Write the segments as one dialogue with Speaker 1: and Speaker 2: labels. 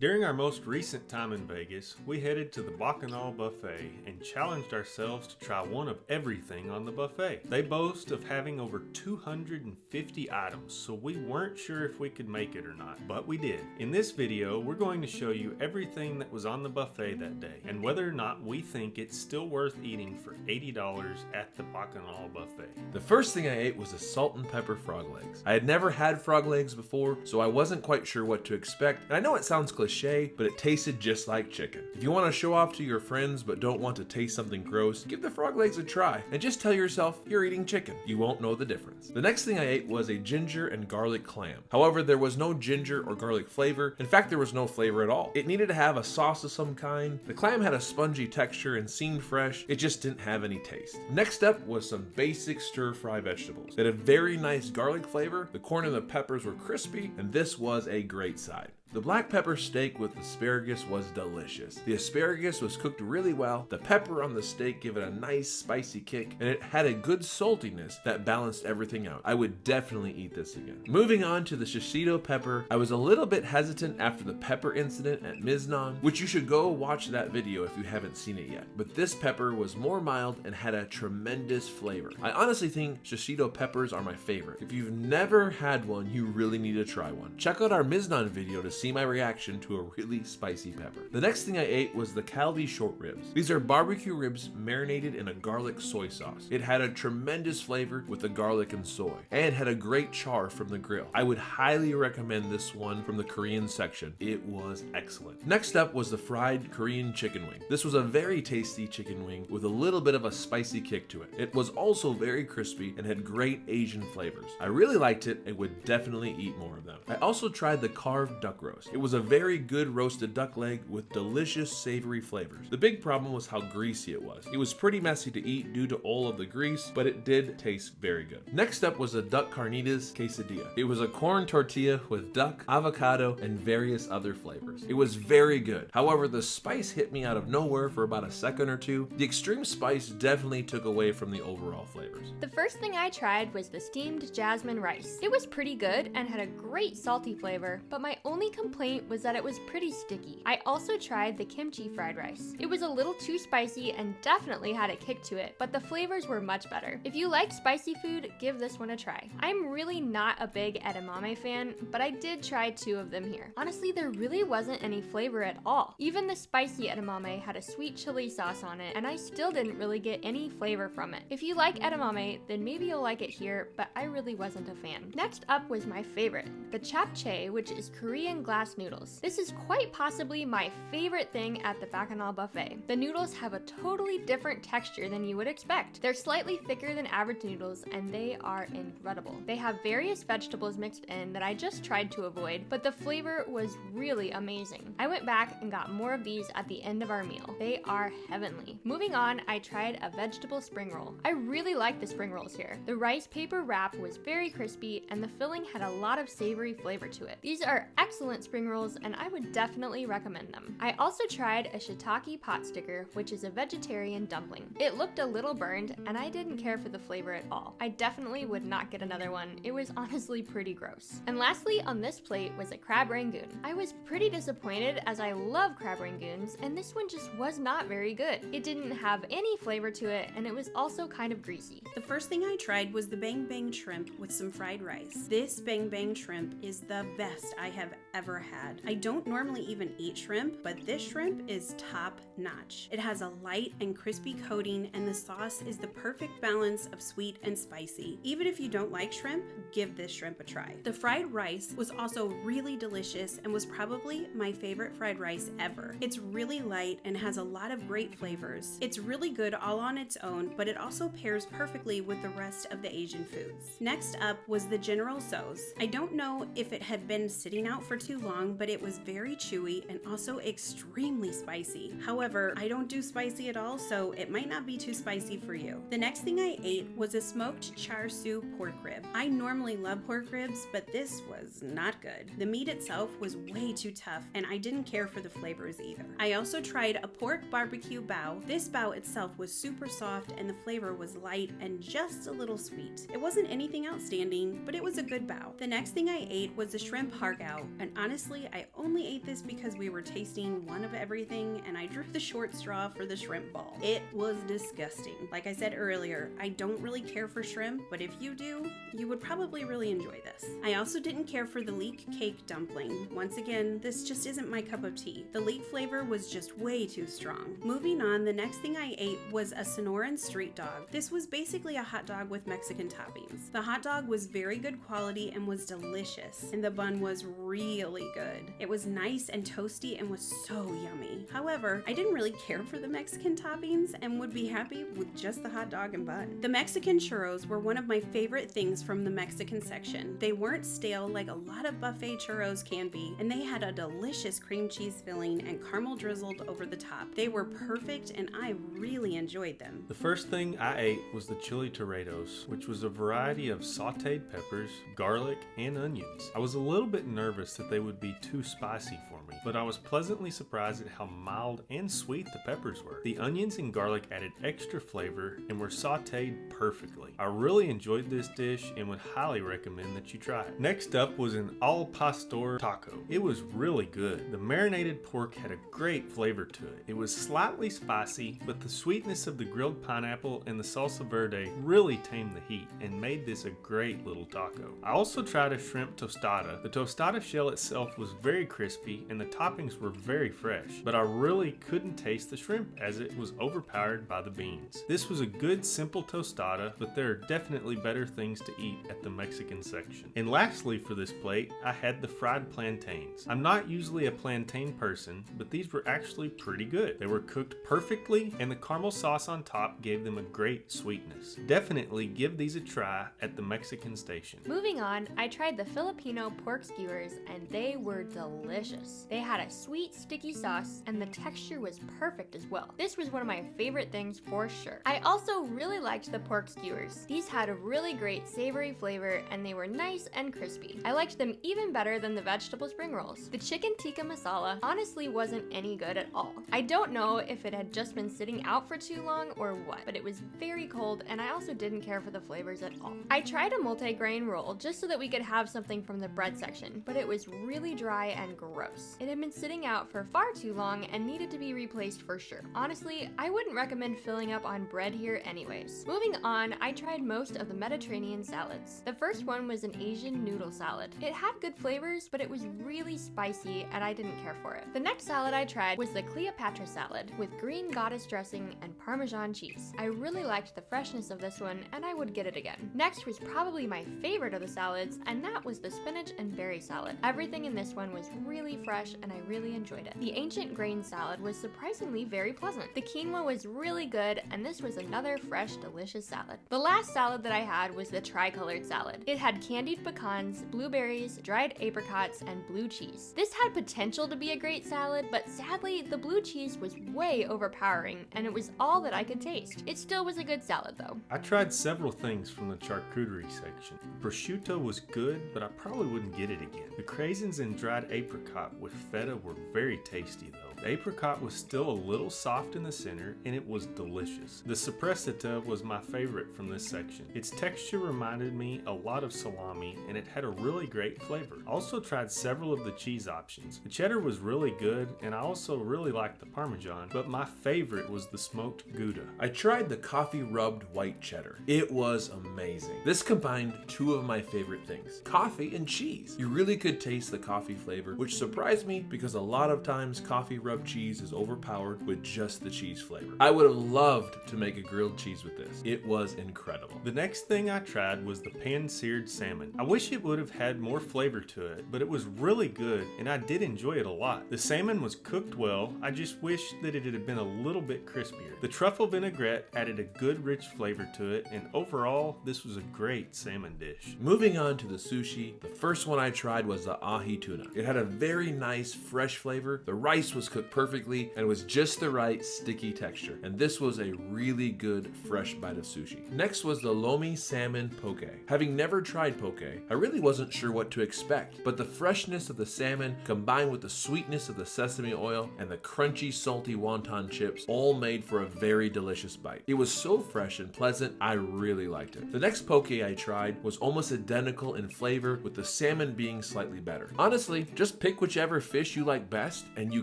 Speaker 1: During our most recent time in Vegas, we headed to the Bacchanal Buffet and challenged ourselves to try one of everything on the buffet. They boast of having over 250 items, so we weren't sure if we could make it or not, but we did. In this video, we're going to show you everything that was on the buffet that day, and whether or not we think it's still worth eating for $80 at the Bacchanal Buffet.
Speaker 2: The first thing I ate was the salt and pepper frog legs. I had never had frog legs before, so I wasn't quite sure what to expect, and I know it sounds cliche, but it tasted just like chicken. If you want to show off to your friends but don't want to taste something gross, give the frog legs a try and just tell yourself you're eating chicken. You won't know the difference. The next thing I ate was a ginger and garlic clam. However, there was no ginger or garlic flavor. In fact, there was no flavor at all. It needed to have a sauce of some kind. The clam had a spongy texture and seemed fresh. It just didn't have any taste. Next up was some basic stir-fry vegetables. They had a very nice garlic flavor. The corn and the peppers were crispy, and this was a great side. The black pepper steak with asparagus was delicious. The asparagus was cooked really well, the pepper on the steak gave it a nice spicy kick, and it had a good saltiness that balanced everything out. I would definitely eat this again. Moving on to the shishito pepper, I was a little bit hesitant after the pepper incident at Miznon, which you should go watch that video if you haven't seen it yet. But this pepper was more mild and had a tremendous flavor. I honestly think shishito peppers are my favorite. If you've never had one, you really need to try one. Check out our Miznon video to see my reaction to a really spicy pepper. The next thing I ate was the Calvi short ribs. These are barbecue ribs marinated in a garlic soy sauce. It had a tremendous flavor with the garlic and soy, and had a great char from the grill. I would highly recommend this one from the Korean section. It was excellent. Next up was the fried Korean chicken wing. This was a very tasty chicken wing with a little bit of a spicy kick to it. It was also very crispy and had great Asian flavors. I really liked it and would definitely eat more of them. I also tried the carved duck roast. It was a very good roasted duck leg with delicious savory flavors. The big problem was how greasy it was. It was pretty messy to eat due to all of the grease, but it did taste very good. Next up was the duck carnitas quesadilla. It was a corn tortilla with duck, avocado, and various other flavors. It was very good. However, the spice hit me out of nowhere for about a second or two. The extreme spice definitely took away from the overall flavors.
Speaker 3: The first thing I tried was the steamed jasmine rice. It was pretty good and had a great salty flavor, but my only complaint was that it was pretty sticky. I also tried the kimchi fried rice. It was a little too spicy and definitely had a kick to it, but the flavors were much better. If you like spicy food, give this one a try. I'm really not a big edamame fan, but I did try 2 of them here. Honestly, there really wasn't any flavor at all. Even the spicy edamame had a sweet chili sauce on it, and I still didn't really get any flavor from it. If you like edamame, then maybe you'll like it here, but I really wasn't a fan. Next up was my favorite, the japchae, which is Korean glass noodles. This is quite possibly my favorite thing at the Bacchanal Buffet. The noodles have a totally different texture than you would expect. They're slightly thicker than average noodles, and they are incredible. They have various vegetables mixed in that I just tried to avoid, but the flavor was really amazing. I went back and got more of these at the end of our meal. They are heavenly. Moving on, I tried a vegetable spring roll. I really like the spring rolls here. The rice paper wrap was very crispy, and the filling had a lot of savory flavor to it. These are excellent spring rolls, and I would definitely recommend them. I also tried a shiitake pot sticker, which is a vegetarian dumpling. It looked a little burned, and I didn't care for the flavor at all. I definitely would not get another one. It was honestly pretty gross. And lastly, on this plate was a crab rangoon. I was pretty disappointed as I love crab rangoons, and this one just was not very good. It didn't have any flavor to it, and it was also kind of greasy.
Speaker 4: The first thing I tried was the bang bang shrimp with some fried rice. This bang bang shrimp is the best I have ever had. I don't normally even eat shrimp, but this shrimp is top notch. It has a light and crispy coating, and the sauce is the perfect balance of sweet and spicy. Even if you don't like shrimp, give this shrimp a try. The fried rice was also really delicious and was probably my favorite fried rice ever. It's really light and has a lot of great flavors. It's really good all on its own, but it also pairs perfectly with the rest of the Asian foods. Next up was the General Tso's. I don't know if it had been sitting out for too long, but it was very chewy and also extremely spicy. However, I don't do spicy at all, so it might not be too spicy for you. The next thing I ate was a smoked char siu pork rib. I normally love pork ribs, but this was not good. The meat itself was way too tough, and I didn't care for the flavors either. I also tried a pork barbecue bao. This bao itself was super soft, and the flavor was light and just a little sweet. It wasn't anything outstanding, but it was a good bao. The next thing I ate was the shrimp hargao, an Honestly, I only ate this because we were tasting one of everything and I drew the short straw for the shrimp ball. It was disgusting. Like I said earlier, I don't really care for shrimp, but if you do, you would probably really enjoy this. I also didn't care for the leek cake dumpling. Once again, this just isn't my cup of tea. The leek flavor was just way too strong. Moving on, the next thing I ate was a Sonoran street dog. This was basically a hot dog with Mexican toppings. The hot dog was very good quality and was delicious, and the bun was really good. It was nice and toasty and was so yummy. However, I didn't really care for the Mexican toppings and would be happy with just the hot dog and bun. The Mexican churros were one of my favorite things from the Mexican section. They weren't stale like a lot of buffet churros can be, and they had a delicious cream cheese filling and caramel drizzled over the top. They were perfect and I really enjoyed them.
Speaker 1: The first thing I ate was the chili torrados, which was a variety of sauteed peppers, garlic, and onions. I was a little bit nervous that they would be too spicy for me, but I was pleasantly surprised at how mild and sweet the peppers were. The onions and garlic added extra flavor and were sauteed perfectly. I really enjoyed this dish and would highly recommend that you try it. Next up was an al pastor taco. It was really good. The marinated pork had a great flavor to it. It was slightly spicy, but the sweetness of the grilled pineapple and the salsa verde really tamed the heat and made this a great little taco. I also tried a shrimp tostada. The tostada shell itself was very crispy and the toppings were very fresh, but I really couldn't taste the shrimp as it was overpowered by the beans. This was a good simple tostada, but there are definitely better things to eat at the Mexican section. And lastly for this plate, I had the fried plantains. I'm not usually a plantain person, but these were actually pretty good. They were cooked perfectly and the caramel sauce on top gave them a great sweetness. Definitely give these a try at the Mexican station.
Speaker 3: Moving on, I tried the Filipino pork skewers and they were delicious. They had a sweet, sticky sauce and the texture was perfect as well. This was one of my favorite things for sure. I also really liked the pork skewers. These had a really great savory flavor and they were nice and crispy. I liked them even better than the vegetable spring rolls. The chicken tikka masala honestly wasn't any good at all. I don't know if it had just been sitting out for too long or what, but it was very cold and I also didn't care for the flavors at all. I tried a multi-grain roll just so that we could have something from the bread section, but it was really dry and gross. It had been sitting out for far too long and needed to be replaced for sure. Honestly, I wouldn't recommend filling up on bread here anyways. Moving on, I tried most of the Mediterranean salads. The first one was an Asian noodle salad. It had good flavors, but it was really spicy and I didn't care for it. The next salad I tried was the Cleopatra salad with green goddess dressing and Parmesan cheese. I really liked the freshness of this one and I would get it again. Next was probably my favorite of the salads, and that was the spinach and berry salad. Everything in this one was really fresh and I really enjoyed it. The ancient grain salad was surprisingly very pleasant. The quinoa was really good and this was another fresh, delicious salad. The last salad that I had was the tricolored salad. It had candied pecans, blueberries, dried apricots, and blue cheese. This had potential to be a great salad, but sadly the blue cheese was way overpowering and it was all that I could taste. It still was a good salad though.
Speaker 1: I tried several things from the charcuterie section. Prosciutto was good, but I probably wouldn't get it again. The craisins and dried apricot with feta were very tasty though. The apricot was still a little soft in the center and it was delicious. The soppressata was my favorite from this section. Its texture reminded me a lot of salami and it had a really great flavor. I also tried several of the cheese options. The cheddar was really good and I also really liked the Parmesan, but my favorite was the smoked Gouda.
Speaker 2: I tried the coffee rubbed white cheddar. It was amazing. This combined two of my favorite things, coffee and cheese. You really could taste the coffee flavor, which surprised me because a lot of times coffee rubbed cheese is overpowered with just the cheese flavor. I would have loved to make a grilled cheese with this. It was incredible.
Speaker 1: The next thing I tried was the pan-seared salmon. I wish it would have had more flavor to it, but it was really good and I did enjoy it a lot. The salmon was cooked well. I just wish that it had been a little bit crispier. The truffle vinaigrette added a good rich flavor to it, and overall this was a great salmon dish.
Speaker 2: Moving on to the sushi, the first one I tried was the ahi tuna. It had a very nice fresh flavor. The rice was cooked perfectly and was just the right sticky texture, and this was a really good fresh bite of sushi. Next was the lomi salmon poke. Having never tried poke, I really wasn't sure what to expect, but the freshness of the salmon combined with the sweetness of the sesame oil and the crunchy salty wonton chips all made for a very delicious bite. It was so fresh and pleasant, I really liked it. The next poke I tried was almost identical in flavor, with the salmon being slightly better. better. Honestly, just pick whichever fish you like best and you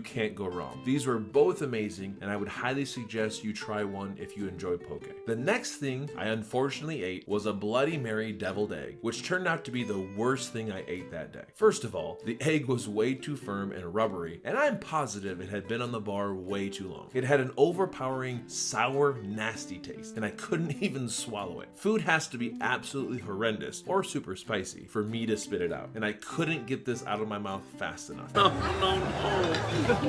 Speaker 2: can't go wrong. These were both amazing and I would highly suggest you try one if you enjoy poke. The next thing I unfortunately ate was a Bloody Mary deviled egg, which turned out to be the worst thing I ate that day. First of all, the egg was way too firm and rubbery, and I'm positive it had been on the bar way too long. It had an overpowering, sour, nasty taste, and I couldn't even swallow it. Food has to be absolutely horrendous or super spicy for me to spit it out, and I couldn't get this out of my mouth fast enough.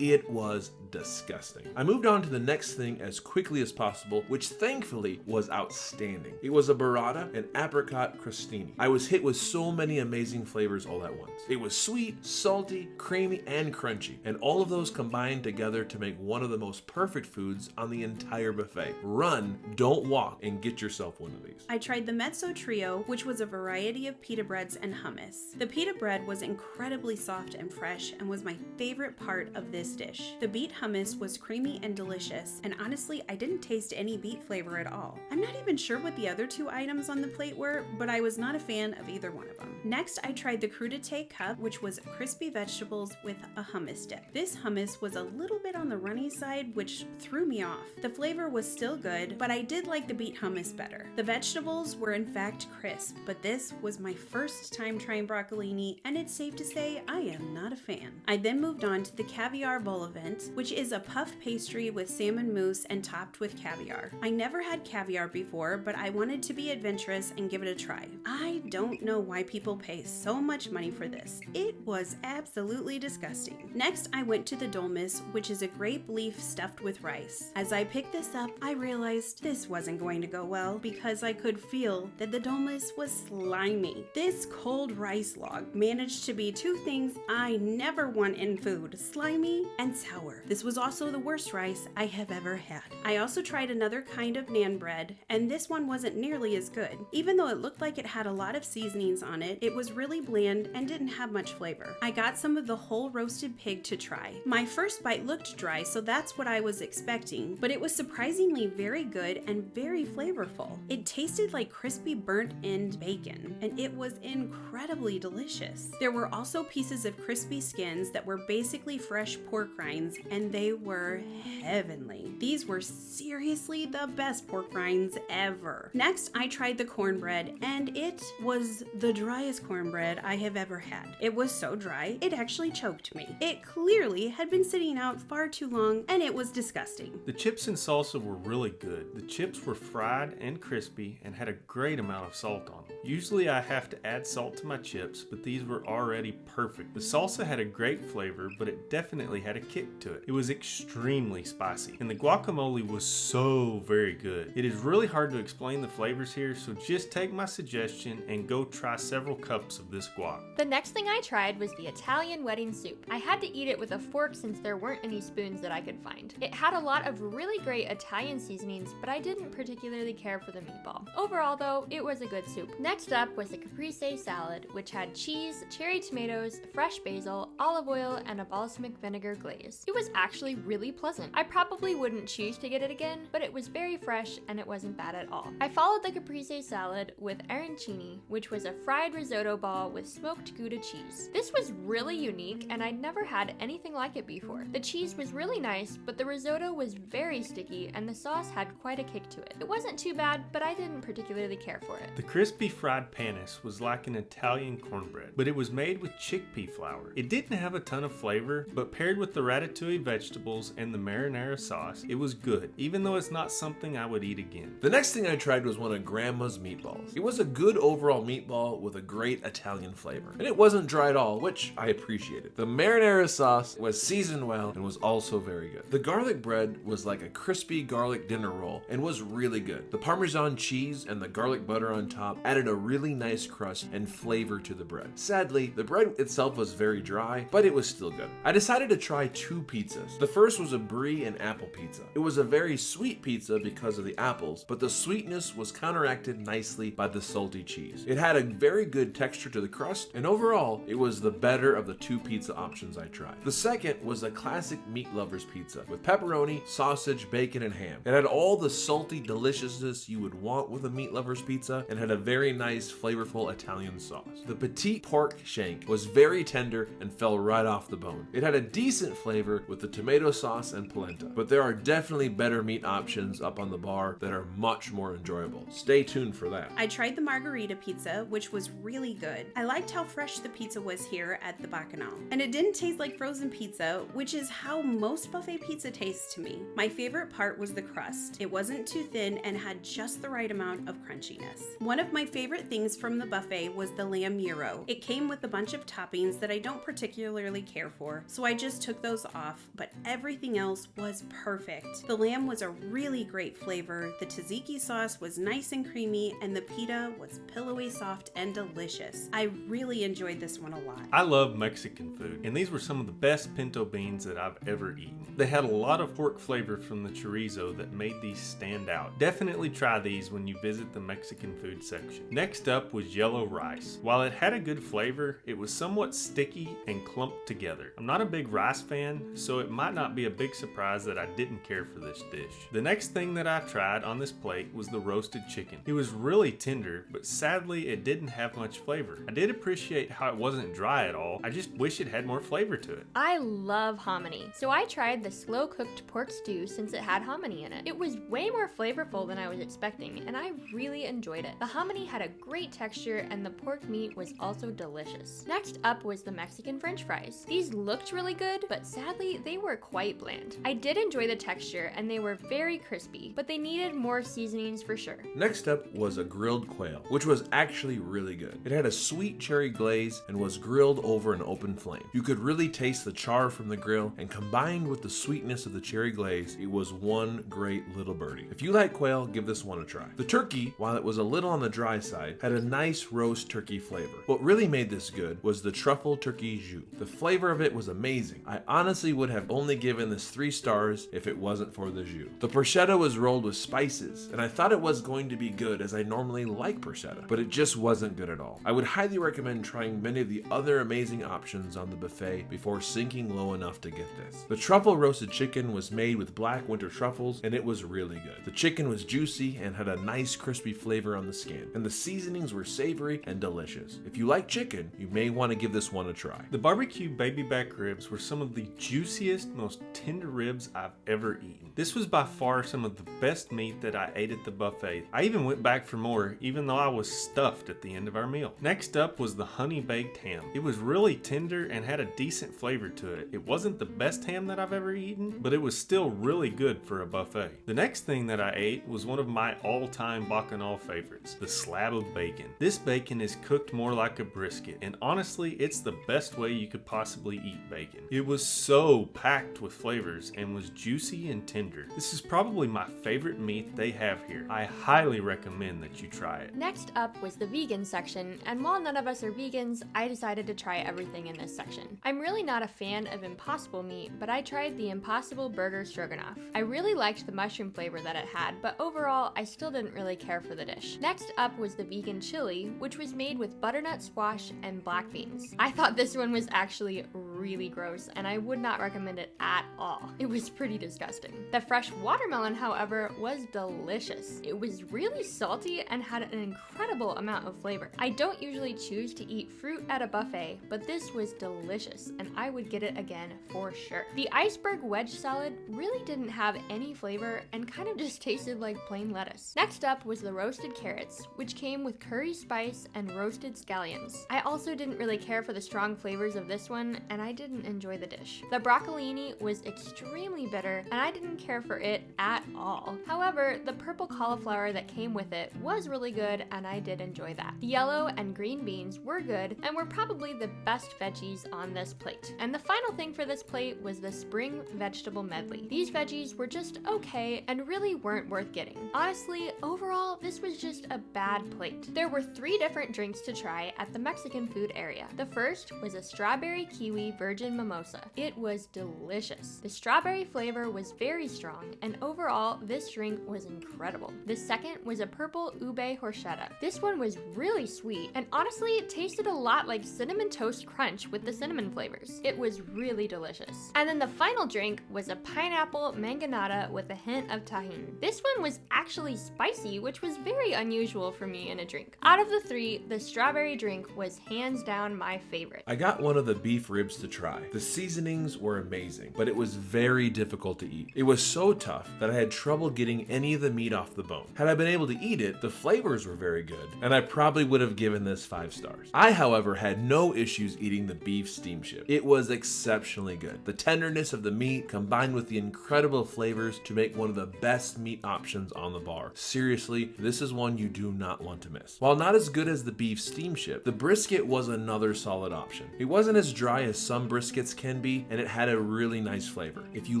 Speaker 2: It was disgusting. I moved on to the next thing as quickly as possible, which thankfully was outstanding. It was a burrata and apricot crostini. I was hit with so many amazing flavors all at once. It was sweet, salty, creamy, and crunchy, and all of those combined together to make one of the most perfect foods on the entire buffet. Run, don't walk, and get yourself one of these.
Speaker 4: I tried the mezzo trio, which was a variety of pita breads and hummus. The pita bread was incredibly soft and fresh and was my favorite part of this dish. The beet hummus was creamy and delicious, and honestly, I didn't taste any beet flavor at all. I'm not even sure what the other two items on the plate were, but I was not a fan of either one of them. Next, I tried the crudité cup, which was crispy vegetables with a hummus dip. This hummus was a little bit on the runny side, which threw me off. The flavor was still good, but I did like the beet hummus better. The vegetables were in fact crisp, but this was my first time trying broccolini, and it's safe to say I am not a fan. I then moved on to the caviar vol au vent, which is a puff pastry with salmon mousse and topped with caviar. I never had caviar before, but I wanted to be adventurous and give it a try. I don't know why people pay so much money for this. It was absolutely disgusting. Next, I went to the dolmas, which is a grape leaf stuffed with rice. As I picked this up, I realized this wasn't going to go well because I could feel that the dolmas was slimy. This cold rice log managed to be two things I never want in food: slimy and sour. This was also the worst rice I have ever had. I also tried another kind of naan bread, and this one wasn't nearly as good. Even though it looked like it had a lot of seasonings on it, it was really bland and didn't have much flavor. I got some of the whole roasted pig to try. My first bite looked dry, so that's what I was expecting, but it was surprisingly very good and very flavorful. It tasted like crispy burnt-end bacon, and it was incredibly delicious. There were also pieces of crispy skins that were basically fresh pork rinds, and they were heavenly. These were seriously the best pork rinds ever. Next, I tried the cornbread, and it was the driest cornbread I have ever had. It was so dry, it actually choked me. It clearly had been sitting out far too long, and it was disgusting.
Speaker 1: The chips and salsa were really good. The chips were fried and crispy and had a great amount of salt on them. Usually I have to add salt to my chips, but these were already perfect. The salsa had a great flavor, but it definitely had a kick to it. It was extremely spicy, and the guacamole was so very good. It is really hard to explain the flavors here, so just take my suggestion and go try several cups of this guac.
Speaker 3: The next thing I tried was the Italian wedding soup. I had to eat it with a fork since there weren't any spoons that I could find. It had a lot of really great Italian seasonings, but I didn't particularly care for the meatball. Overall though, it was a good soup. Next up was the caprese salad, which had cheese, cherry tomatoes, fresh basil, olive oil, and a balsamic vinegar glaze. It was actually really pleasant. I probably wouldn't choose to get it again, but it was very fresh and it wasn't bad at all. I followed the caprese salad with arancini, which was a fried risotto ball with smoked Gouda cheese. This was really unique and I'd never had anything like it before. The cheese was really nice, but the risotto was very sticky and the sauce had quite a kick to it. It wasn't too bad, but I didn't particularly care for it.
Speaker 1: The crispy fried panis was like an Italian cornbread, but it was made with chickpea flour. It didn't have a ton of flavor, but paired with the ratatouille vegetables and the marinara sauce, it was good, even though it's not something I would eat again.
Speaker 2: The next thing I tried was one of Grandma's meatballs. It was a good overall meatball with a great Italian flavor, and it wasn't dry at all, which I appreciated. The marinara sauce was seasoned well and was also very good. The garlic bread was like a crispy garlic dinner roll and was really good. The Parmesan cheese and the garlic butter on top added a really nice crust and flavor to the bread. Sadly, the bread itself was very dry, but it was still good. I decided decided to try two pizzas. The first was a brie and apple pizza. It was a very sweet pizza because of the apples, but the sweetness was counteracted nicely by the salty cheese. It had a very good texture to the crust, and overall, it was the better of the two pizza options I tried. The second was a classic meat lover's pizza with pepperoni, sausage, bacon, and ham. It had all the salty deliciousness you would want with a meat lover's pizza and had a very nice, flavorful Italian sauce. The petite pork shank was very tender and fell right off the bone. It had a decent flavor with the tomato sauce and polenta, but there are definitely better meat options up on the bar that are much more enjoyable. Stay tuned for that.
Speaker 4: I tried the margarita pizza, which was really good. I liked how fresh the pizza was here at the Bacchanal. And it didn't taste like frozen pizza, which is how most buffet pizza tastes to me. My favorite part was the crust. It wasn't too thin and had just the right amount of crunchiness. One of my favorite things from the buffet was the lamb gyro. It came with a bunch of toppings that I don't particularly care for, so I just took those off, but everything else was perfect. The lamb was a really great flavor, the tzatziki sauce was nice and creamy, and the pita was pillowy soft and delicious. I really enjoyed this one a lot.
Speaker 1: I love Mexican food, and these were some of the best pinto beans that I've ever eaten. They had a lot of pork flavor from the chorizo that made these stand out. Definitely try these when you visit the Mexican food section. Next up was yellow rice. While it had a good flavor, it was somewhat sticky and clumped together. I'm not a big rice fan, so it might not be a big surprise that I didn't care for this dish. The next thing that I tried on this plate was the roasted chicken. It was really tender, but sadly it didn't have much flavor. I did appreciate how it wasn't dry at all. I just wish it had more flavor to it.
Speaker 3: I love hominy, so I tried the slow cooked pork stew since it had hominy in it. It was way more flavorful than I was expecting, and I really enjoyed it. The hominy had a great texture, and the pork meat was also delicious. Next up was the Mexican French fries. These looked really good, but sadly they were quite bland. I did enjoy the texture, and they were very crispy, but they needed more seasonings for sure.
Speaker 2: Next up was a grilled quail, which was actually really good. It had a sweet cherry glaze and was grilled over an open flame. You could really taste the char from the grill, and combined with the sweetness of the cherry glaze, it was one great little birdie. If you like quail, give this one a try. The turkey, while it was a little on the dry side, had a nice roast turkey flavor. What really made this good was the truffle turkey jus. The flavor of it was amazing. I honestly would have only given this 3 stars if it wasn't for the jus. The porchetta was rolled with spices, and I thought it was going to be good as I normally like porchetta, but it just wasn't good at all. I would highly recommend trying many of the other amazing options on the buffet before sinking low enough to get this. The truffle roasted chicken was made with black winter truffles, and it was really good. The chicken was juicy and had a nice crispy flavor on the skin, and the seasonings were savory and delicious. If you like chicken, you may want to give this one a try.
Speaker 1: The barbecue baby back ribs were some of the juiciest, most tender ribs I've ever eaten. This was by far some of the best meat that I ate at the buffet. I even went back for more, even though I was stuffed at the end of our meal. Next up was the honey baked ham. It was really tender and had a decent flavor to it. It wasn't the best ham that I've ever eaten, but it was still really good for a buffet. The next thing that I ate was one of my all-time Bacchanal favorites, the slab of bacon. This bacon is cooked more like a brisket, and honestly, it's the best way you could possibly eat bacon. It was so packed with flavors and was juicy and tender. This is probably my favorite meat they have here. I highly recommend that you try it.
Speaker 3: Next up was the vegan section, and while none of us are vegans, I decided to try everything in this section. I'm really not a fan of Impossible meat, but I tried the Impossible Burger Stroganoff. I really liked the mushroom flavor that it had, but overall, I still didn't really care for the dish. Next up was the vegan chili, which was made with butternut squash and black beans. I thought this one was actually really gross, and I would not recommend it at all. It was pretty disgusting. The fresh watermelon, however, was delicious. It was really salty and had an incredible amount of flavor. I don't usually choose to eat fruit at a buffet, but this was delicious, and I would get it again for sure. The iceberg wedge salad really didn't have any flavor and kind of just tasted like plain lettuce. Next up was the roasted carrots, which came with curry spice and roasted scallions. I also didn't really care for the strong flavors of this one, and I didn't enjoy the dish. The broccolini was extremely bitter, and I didn't care for it at all. However, the purple cauliflower that came with it was really good, and I did enjoy that. The yellow and green beans were good and were probably the best veggies on this plate. And the final thing for this plate was the spring vegetable medley. These veggies were just okay and really weren't worth getting. Honestly, overall, this was just a bad plate. There were 3 different drinks to try at the Mexican food area. The first was a strawberry kiwi virgin mimosa. It was delicious. The strawberry flavor was very strong, and overall, this drink was incredible. The second was a purple ube horchata. This one was really sweet, and honestly, it tasted a lot like cinnamon toast crunch with the cinnamon flavors. It was really delicious. And then the final drink was a pineapple mangonada with a hint of tahini. This one was actually spicy, which was very unusual for me in a drink. Out of the three, the strawberry drink was hands down my favorite.
Speaker 2: I got one of the beef ribs to try. The seasonings were amazing, but it was very difficult to eat. It was so tough that I had trouble getting any of the meat off the bone. Had I been able to eat it, the flavors were very good, and I probably would have given this 5 stars. I, however, had no issues eating the beef steamship. It was exceptionally good. The tenderness of the meat combined with the incredible flavors to make one of the best meat options on the bar. Seriously, this is one you do not want to miss. While not as good as the beef steamship, the brisket was another solid option. It wasn't as dry as some briskets can be, and it had a really nice flavor. If you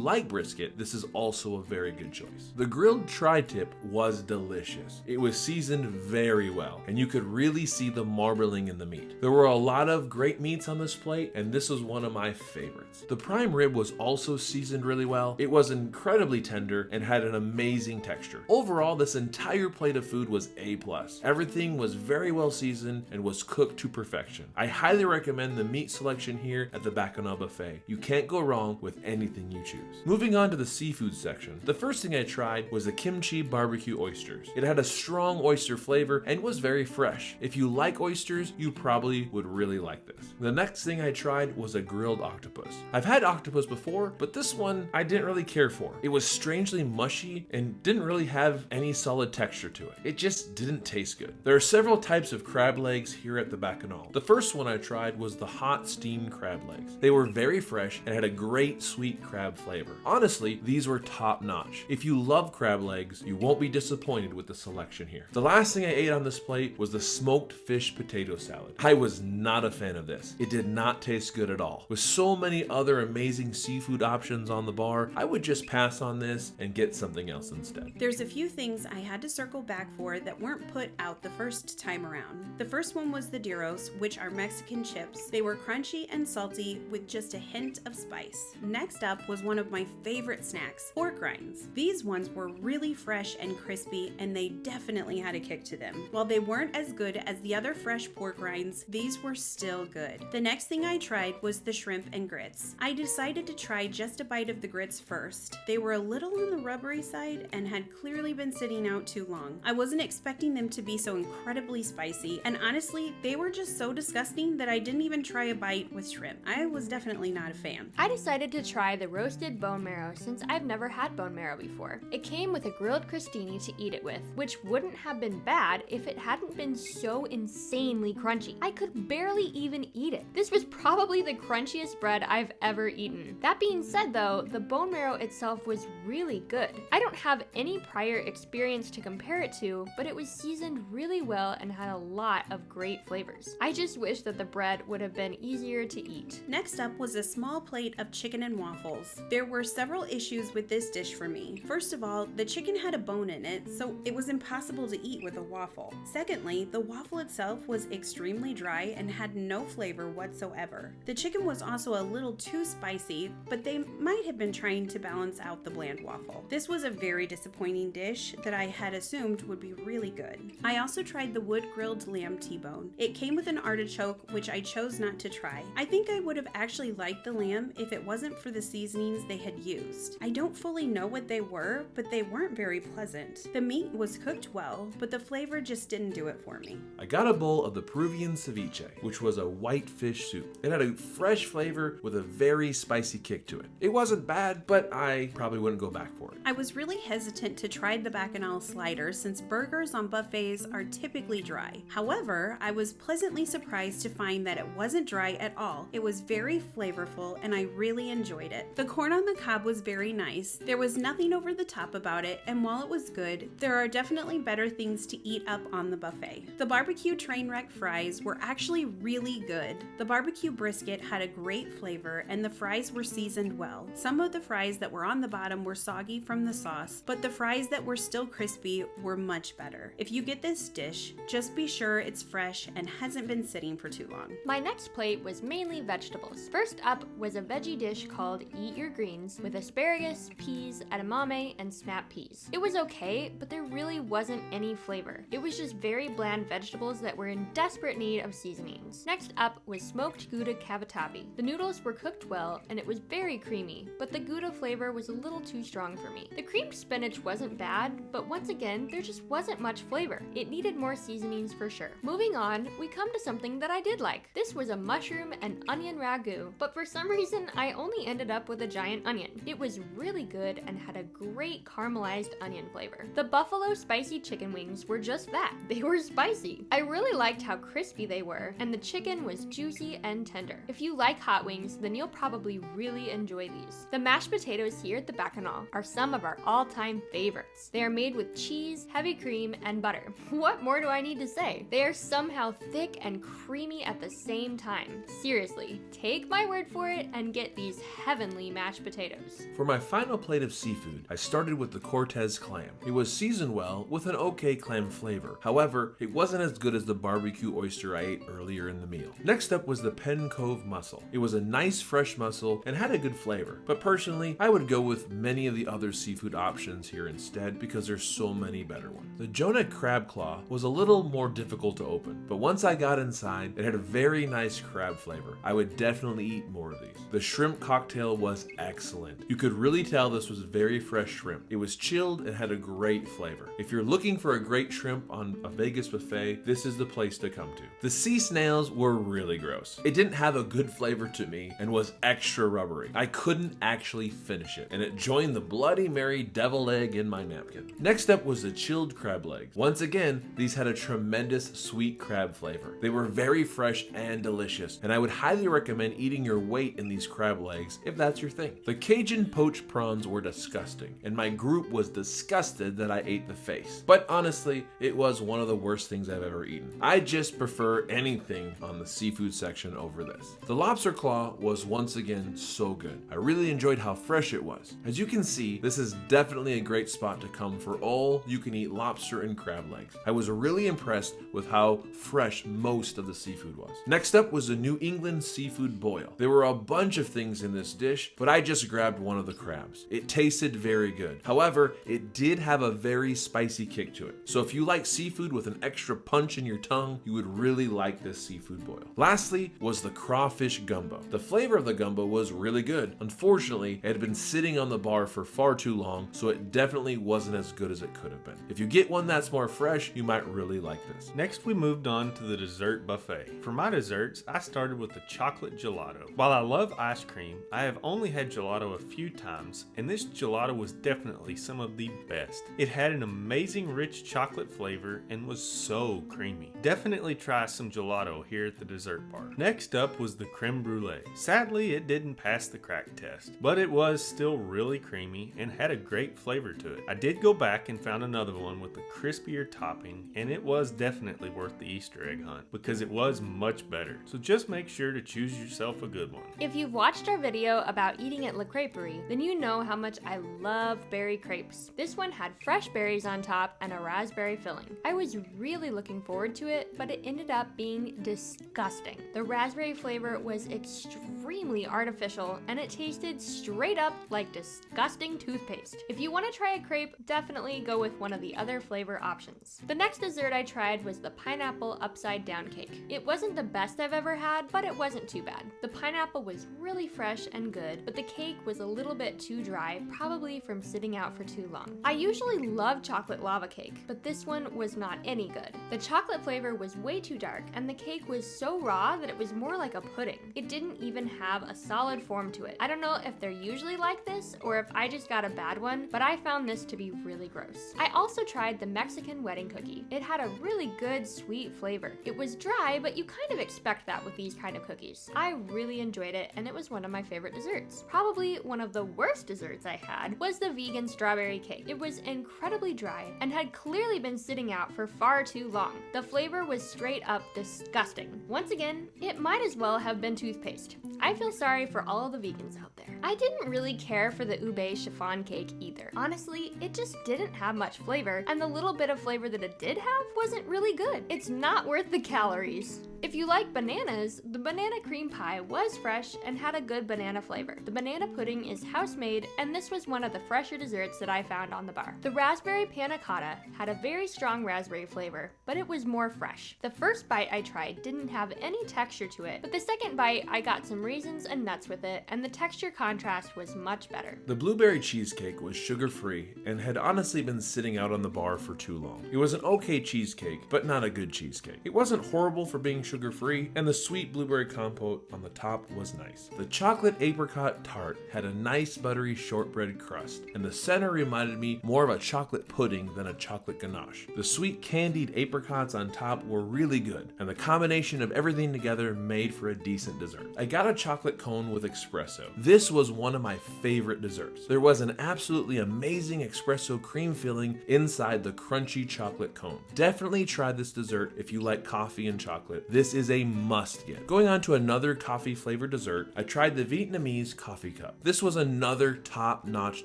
Speaker 2: like brisket, this is also a very good choice. The grilled tri-tip was delicious. It was seasoned very well, and you could really see the marbling in the meat. There were a lot of great meats on this plate, and this was one of my favorites. The prime rib was also seasoned really well. It was incredibly tender and had an amazing texture. Overall, this entire plate of food was A+. Everything was very well seasoned and was cooked to perfection. I highly recommend the meat selection here at the Bacchanal Buffet. You can't go wrong with anything you choose. Moving on to the seafood section, the first thing I tried was the kimchi barbecue oysters. It had a strong oyster flavor and was very fresh. If you like oysters, you probably would really like this. The next thing I tried was a grilled octopus. I've had octopus before, but this one I didn't really care for. It was strangely mushy and didn't really have any solid texture to it. It just didn't taste good. There are several types of crab legs here at the Bacchanal. The first one I tried was the hot steamed crab legs. They were very fresh and had a great sweet crab flavor. Honestly, these were top notch. If you love crab legs, you won't be disappointed with the selection here. The last thing I ate on this plate was the smoked fish potato salad. I was not a fan of this. It did not taste good at all. With so many other amazing seafood options on the bar, I would just pass on this and get something else instead.
Speaker 4: There's a few things I had to circle back for that weren't put out the first time around. The first one was the gyros, which are Mexican chips. They were crunchy and salty with just a hint of spice. Next up was one of my favorite snacks, pork rinds. These ones were really fresh and crispy, and they definitely had a kick to them. While they weren't as good as the other fresh pork rinds, these were still good. The next thing I tried was the shrimp and grits. I decided to try just a bite of the grits first. They were a little on the rubbery side and had clearly been sitting out too long. I wasn't expecting them to be so incredibly spicy, and honestly, they were just so disgusting that I didn't even try a bite with shrimp. I was definitely not a fan.
Speaker 3: I decided to try the roasted bone marrow since I've never had bone marrow before. It came with a grilled crostini to eat it with, which wouldn't have been bad if it hadn't been so insanely crunchy. I could barely even eat it. This was probably the crunchiest bread I've ever eaten. That being said though, the bone marrow itself was really good. I don't have any prior experience to compare it to, but it was seasoned really well and had a lot of great flavors. I just wish that the bread would have been easier to eat.
Speaker 4: Next up was a small plate of chicken and waffles. There were several issues with this dish for me. First of all, the chicken had a bone in it, so it was impossible to eat with a waffle. Secondly, the waffle itself was extremely dry and had no flavor whatsoever. The chicken was also a little too spicy, but they might have been trying to balance out the bland waffle. This was a very disappointing dish that I had assumed would be really good. I also tried the wood-grilled lamb T-bone. It came with an artichoke, which I chose not to try. I think I would have actually liked the lamb if it wasn't for the seasonings they had used. I don't fully know what they were, but they weren't very pleasant. The meat was cooked well, but the flavor just didn't do it for me.
Speaker 2: I got a bowl of the Peruvian ceviche, which was a white fish soup. It had a fresh flavor with a very spicy kick to it. It wasn't bad, but I probably wouldn't go back for it.
Speaker 4: I was really hesitant to try the Bacchanal slider since burgers on buffets are typically dry. However, I was pleasantly surprised to find that it wasn't dry at all. It was very flavorful and I really enjoyed it. The corn on the cob was very nice. There was nothing over the top about it, and while it was good, there are definitely better things to eat up on the buffet. The barbecue train wreck fries were actually really good. The barbecue brisket had a great flavor and the fries were seasoned well. Some of the fries that were on the bottom were soggy from the sauce, but the fries that were still crispy were much better. If you get this dish, just be sure it's fresh and hasn't been sitting for too long.
Speaker 3: My next plate was mainly vegetables. vegetables. First up was a veggie dish called Eat Your Greens with asparagus, peas, edamame, and snap peas. It was okay, but there really wasn't any flavor. It was just very bland vegetables that were in desperate need of seasonings. Next up was smoked Gouda cavatappi. The noodles were cooked well, and it was very creamy, but the Gouda flavor was a little too strong for me. The creamed spinach wasn't bad, but once again, there just wasn't much flavor. It needed more seasonings for sure. Moving on, we come to something that I did like. This was a mushroom and onion ragu, but for some reason, I only ended up with a giant onion. It was really good and had a great caramelized onion flavor. The buffalo spicy chicken wings were just that. They were spicy. I really liked how crispy they were, and the chicken was juicy and tender. If you like hot wings, then you'll probably really enjoy these. The mashed potatoes here at the Bacchanal are some of our all-time favorites. They are made with cheese, heavy cream, and butter. What more do I need to say? They are somehow thick and creamy at the same time. Seriously, take my word for it and get these heavenly mashed potatoes.
Speaker 2: For my final plate of seafood, I started with the Cortez clam. It was seasoned well with an okay clam flavor. However, it wasn't as good as the barbecue oyster I ate earlier in the meal. Next up was the Penn Cove mussel. It was a nice fresh mussel and had a good flavor, but personally, I would go with many of the other seafood options here instead because there's so many better ones. The Jonah crab claw was a little more difficult to open, but once I got inside, it had a very nice crab flavor. I would definitely eat more of these. The shrimp cocktail was excellent. You could really tell this was very fresh shrimp. It was chilled and had a great flavor. If you're looking for a great shrimp on a Vegas buffet, this is the place to come to. The sea snails were really gross. It didn't have a good flavor to me and was extra rubbery. I couldn't actually finish it, and it joined the Bloody Mary devil egg in my napkin. Next up was the chilled crab legs. Once again, these had a tremendous sweet crab flavor. They were very fresh and delicious, and I would highly recommend eating your weight in these crab legs if that's your thing. The Cajun poached prawns were disgusting, and my group was disgusted that I ate the face. But honestly, it was one of the worst things I've ever eaten. I just prefer anything on the seafood section over this. The lobster claw was once again so good. I really enjoyed how fresh it was. As you can see, this is definitely a great spot to come for all you can eat lobster and crab legs. I was really impressed with how fresh most of the seafood was. Next up was the New England seafood boil. There were a bunch of things in this dish, but I just grabbed one of the crabs. It tasted very good. However, it did have a very spicy kick to it. So if you like seafood with an extra punch in your tongue, you would really like this seafood boil. Lastly was the crawfish gumbo. The flavor of the gumbo was really good. Unfortunately, it had been sitting on the bar for far too long, so it definitely wasn't as good as it could have been. If you get one that's more fresh, you might really like this.
Speaker 1: Next, we moved on to the dessert buffet. For my desserts, I started with the chocolate gelato. While I love ice cream, I have only had gelato a few times, and this gelato was definitely some of the best. It had an amazing rich chocolate flavor and was so creamy. Definitely try some gelato here at the dessert bar. Next up was the creme brulee. Sadly, it didn't pass the crack test, but it was still really creamy and had a great flavor to it. I did go back and found another one with a crispier topping, and it was definitely worth the Easter egg hunt because it was much better. So just make sure to choose yourself a good one.
Speaker 3: If you've watched our video about eating at La Creperie, then you know how much I love berry crepes. This one had fresh berries on top and a raspberry filling. I was really looking forward to it, but it ended up being disgusting. The raspberry flavor was extremely artificial, and it tasted straight up like disgusting toothpaste. If you want to try a crepe, definitely go with one of the other flavor options. The next dessert I tried was the pineapple upside down cake. It wasn't the best I've ever had, but it wasn't too bad. The pineapple was really fresh and good, but the cake was a little bit too dry, probably from sitting out for too long. I usually love chocolate lava cake, but this one was not any good. The chocolate flavor was way too dark, and the cake was so raw that it was more like a pudding. It didn't even have a solid form to it. I don't know if they're usually like this or if I just got a bad one, but I found this to be really gross. I also tried the Mexican wedding cookie. It had a really good sweet flavor. It was dry, but you kind of expect that with these kind of cookies. I really enjoyed it, and it was one of my favorite desserts. Probably one of the worst desserts I had was the vegan strawberry cake. It was incredibly dry and had clearly been sitting out for far too long. The flavor was straight up disgusting. Once again, it might as well have been toothpaste. I feel sorry for all of the vegans out there. I didn't really care for the ube chiffon cake either. Honestly, it just didn't have much flavor, and the little bit of flavor that it did have wasn't really good. It's not worth the calories. If you like bananas, the banana cream pie was fresh and had a good banana flavor. The banana pudding is house-made, and this was one of the fresher desserts that I found on the bar. The raspberry panna cotta had a very strong raspberry flavor, but it was more fresh. The first bite I tried didn't have any texture to it, but the second bite I got some raisins and nuts with it, and the texture contrast was much better.
Speaker 2: The blueberry cheesecake was sugar-free and had honestly been sitting out on the bar for too long. It was an okay cheesecake, but not a good cheesecake. It wasn't horrible for being sugar-free, and the sweet blueberry compote on the top was nice. The chocolate apricot tart had a nice buttery shortbread crust, and the center reminded me more of a chocolate pudding than a chocolate ganache. The sweet candied apricots on top were really good, and the combination of everything together made for a decent dessert. I got a chocolate cone with espresso. This was one of my favorite desserts. There was an absolutely amazing espresso cream filling inside the crunchy chocolate cone. Definitely try this dessert if you like coffee and chocolate. This is a must get. Going on to another coffee flavored dessert, I tried the Vietnamese coffee cup. This was another top-notch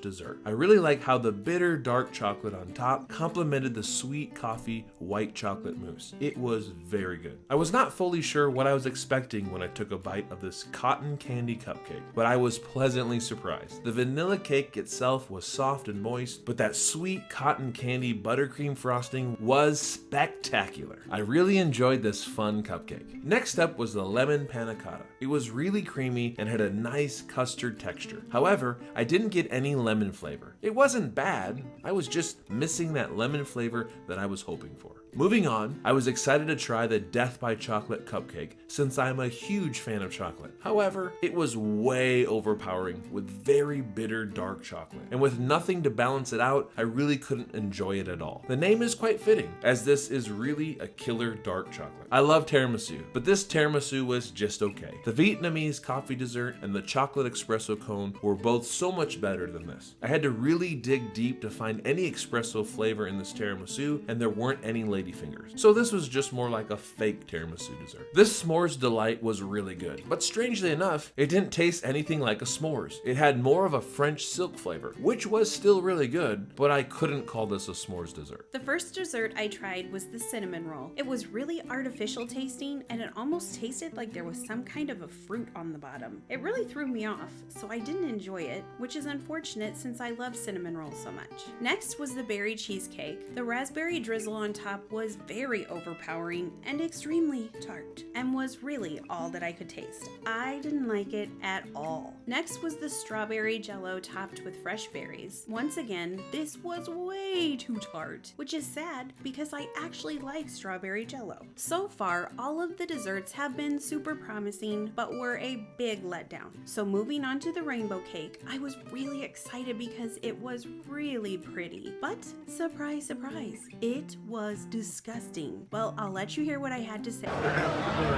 Speaker 2: dessert. I really like how the bitter dark chocolate on top complemented the sweet coffee white chocolate mousse. It was very good. I was not fully sure what I was expecting when I took a bite of this cotton candy cupcake, but I was pleasantly surprised. The vanilla cake itself was soft and moist, but that sweet cotton candy buttercream frosting was spectacular. I really enjoyed this fun cupcake. Next up was the lemon panna cotta. It was really creamy and had a nice custard texture. However, I didn't get any lemon flavor. It wasn't bad, I was just missing that lemon flavor that I was hoping for. Moving on, I was excited to try the Death by Chocolate cupcake since I'm a huge fan of chocolate. However, it was way overpowering with very bitter dark chocolate, and with nothing to balance it out, I really couldn't enjoy it at all. The name is quite fitting, as this is really a killer dark chocolate. I love tiramisu, but this tiramisu was just okay. The Vietnamese coffee dessert and the chocolate espresso cone were both so much better than this. I had to really dig deep to find any espresso flavor in this tiramisu, and there weren't any ladyfingers. So this was just more like a fake tiramisu dessert. This s'mores delight was really good, but strangely enough, it didn't taste anything like a s'mores. It had more of a French silk flavor, which was still really good, but I couldn't call this a s'mores dessert.
Speaker 4: The first dessert I tried was the cinnamon roll. It was really artificial tasting, and it almost tasted like there was some kind of a fruit on the bottom. It really threw me off, so I didn't enjoy it, which is unfortunate since I love cinnamon rolls so much. Next was the berry cheesecake. The raspberry drizzle on top was very overpowering and extremely tart, and was really all that I could taste. I didn't like it at all. Next was the strawberry jello topped with fresh berries. Once again, this was way too tart, which is sad because I actually like strawberry jello. So far, all of the desserts have been super promising, but were a big letdown. So moving on to the rainbow cake, I was really excited because it was really pretty. But surprise, surprise, it was disgusting. Well, I'll let you hear what I had to say.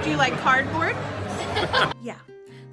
Speaker 4: Do you like cardboard? Yeah.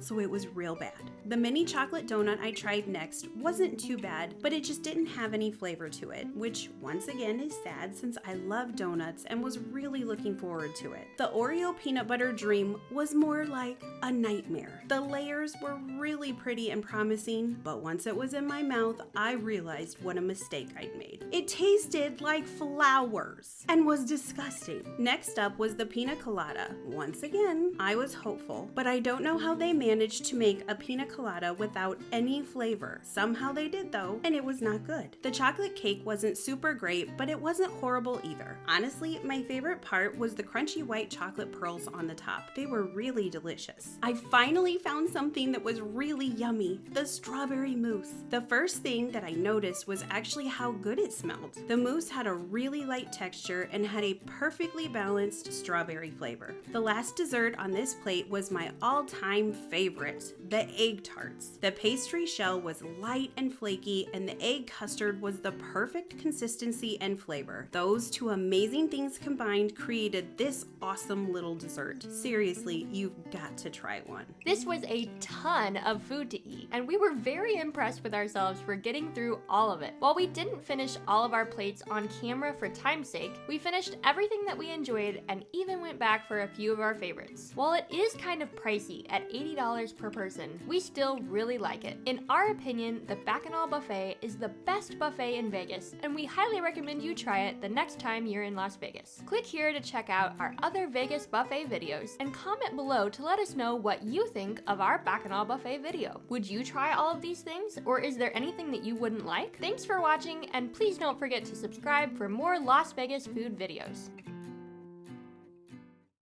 Speaker 4: So it was real bad. The mini chocolate donut I tried next wasn't too bad, but it just didn't have any flavor to it, which once again is sad since I love donuts and was really looking forward to it. The Oreo peanut butter dream was more like a nightmare. The layers were really pretty and promising, but once it was in my mouth, I realized what a mistake I'd made. It tasted like flowers and was disgusting. Next up was the pina colada. Once again, I was hopeful, but I don't know how they managed to make a pina colada without any flavor. Somehow they did though, and it was not good. The chocolate cake wasn't super great, but it wasn't horrible either. Honestly, my favorite part was the crunchy white chocolate pearls on the top. They were really delicious. I finally found something that was really yummy, the strawberry mousse. The first thing that I noticed was actually how good it smelled. The mousse had a really light texture and had a perfectly balanced strawberry flavor. The last dessert on this plate was my all-time favorite, the egg tarts. The pastry shell was light and flaky, and the egg custard was the perfect consistency and flavor. Those two amazing things combined created this awesome little dessert. Seriously, you've got to try one.
Speaker 3: This was a ton of food to eat, and we were very impressed with ourselves for getting through all of it. While we didn't finish all of our plates on camera for time's sake, we finished everything that we enjoyed and even went back for a few of our favorites. While it is kind of pricey at $80 $10 per person. We still really like it. In our opinion, the Bacchanal Buffet is the best buffet in Vegas, and we highly recommend you try it the next time you're in Las Vegas. Click here to check out our other Vegas buffet videos, and comment below to let us know what you think of our Bacchanal Buffet video. Would you try all of these things, or is there anything that you wouldn't like? Thanks for watching, and please don't forget to subscribe for more Las Vegas food videos.